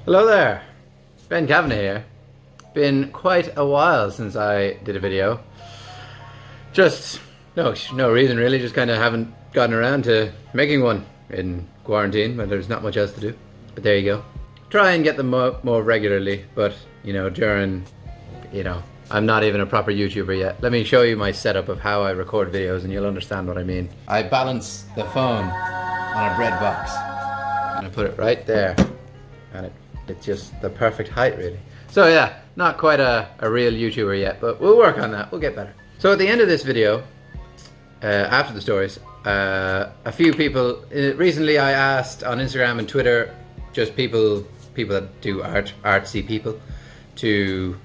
Hello there, Ben Kavanagh here. Been quite a while since I did a video. Just no reason really, just kind of haven't gotten around to making one in quarantine when there's not much else to do. But there you go. Try and get them more regularly, but during, I'm not even a proper YouTuber yet. Let me show you my setup of how I record videos and you'll understand what I mean. I balance the phone on a bread box and I put it right there, and it's just the perfect height really. So yeah, not quite a real YouTuber yet, but we'll work on that, we'll get better. So at the end of this video, after the stories, a few people, recently I asked on Instagram and Twitter, just people that do artsy people, to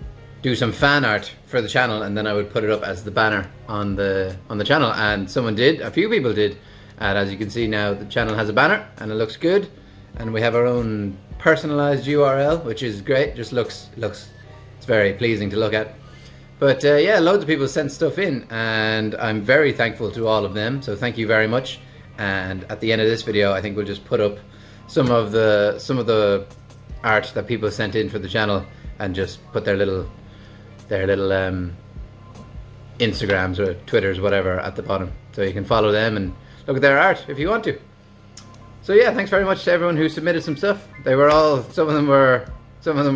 do some fan art for the channel, and then I would put it up as the banner on the channel, and someone did, a few people did, and as you can see now the channel has a banner and it looks good, and we have our own personalized URL, which is great. Just looks it's very pleasing to look at. But yeah, loads of people sent stuff in and I'm very thankful to all of them, so thank you very much. And at the end of this video I think we'll just put up some of the art that people sent in for the channel and just put their little Instagrams or Twitters, whatever, at the bottom, so you can follow them and look at their art if you want to. So yeah, thanks very much to everyone who submitted some stuff. They were all, some of them were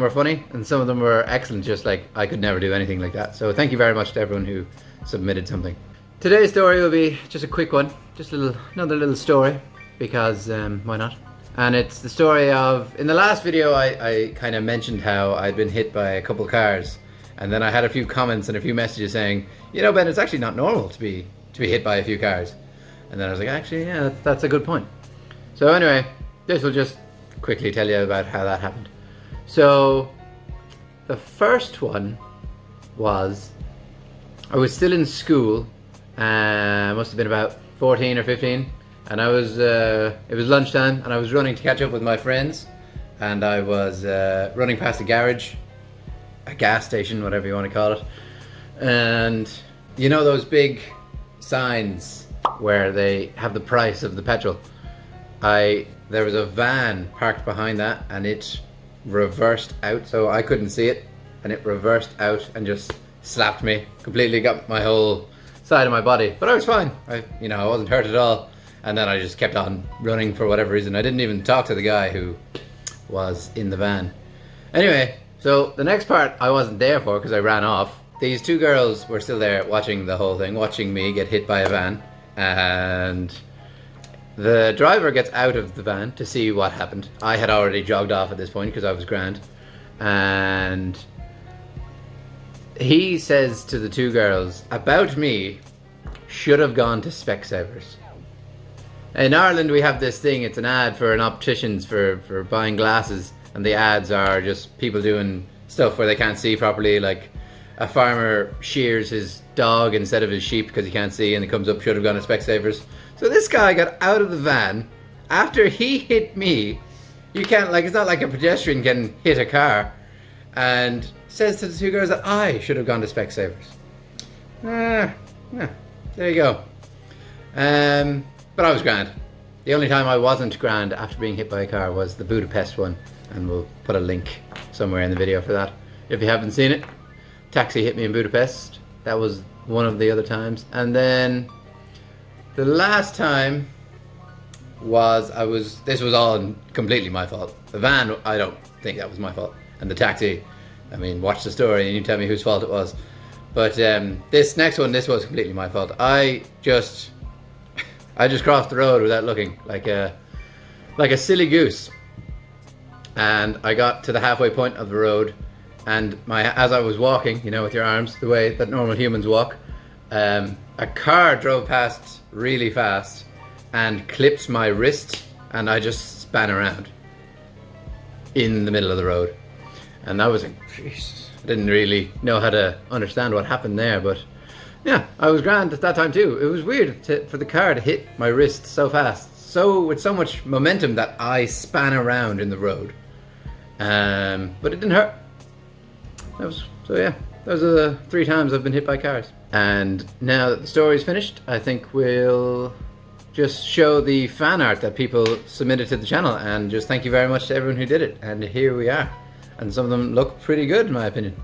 funny and some of them were excellent, just like I could never do anything like that. So thank you very much to everyone who submitted something. Today's story will be just a quick one, just another little story, because why not? And it's the story of, in the last video I kind of mentioned how I'd been hit by a couple cars, and then I had a few comments and a few messages saying, Ben, it's actually not normal to be hit by a few cars. And then I was like, actually, yeah, that's a good point. So anyway, this will just quickly tell you about how that happened. So the first one was, I was still in school, must have been about 14 or 15, and I was, it was lunchtime and I was running to catch up with my friends, and I was running past a garage, a gas station, whatever you want to call it, and you know those big signs where they have the price of the petrol? There was a van parked behind that and it reversed out, so I couldn't see it, and it reversed out and just slapped me, completely got my whole side of my body, but I was fine. I wasn't hurt at all, and then I just kept on running for whatever reason. I didn't even talk to the guy who was in the van. Anyway, so the next part I wasn't there for because I ran off. These two girls were still there watching the whole thing, watching me get hit by a van, and the driver gets out of the van to see what happened. I had already jogged off at this point because I was grand, and he says to the two girls, about me, should have gone to Specsavers. In Ireland we have this thing, it's an ad for an opticians for buying glasses, and the ads are just people doing stuff where they can't see properly, like a farmer shears his dog instead of his sheep because he can't see, and it comes up, should have gone to Specsavers. So this guy got out of the van after he hit me. You can't, it's not like a pedestrian can hit a car, and says to the two girls that I should have gone to Specsavers. Yeah, there you go. But I was grand. The only time I wasn't grand after being hit by a car was the Budapest one, and we'll put a link somewhere in the video for that if you haven't seen it. Taxi hit me in Budapest. That was one of the other times. And then the last time was, this was all completely my fault. The van, I don't think that was my fault. And the taxi, watch the story and you tell me whose fault it was. But this next one, this was completely my fault. I just crossed the road without looking, like a silly goose. And I got to the halfway point of the road, and as I was walking, with your arms, the way that normal humans walk, a car drove past really fast and clipped my wrist, and I just span around in the middle of the road. And that was Jesus. I didn't really know how to understand what happened there, but yeah, I was grand at that time too. It was weird for the car to hit my wrist so fast, with so much momentum that I span around in the road. But it didn't hurt. So yeah, those are the 3 times I've been hit by cars. And now that the story's finished, I think we'll just show the fan art that people submitted to the channel, and just thank you very much to everyone who did it. And here we are, and some of them look pretty good in my opinion.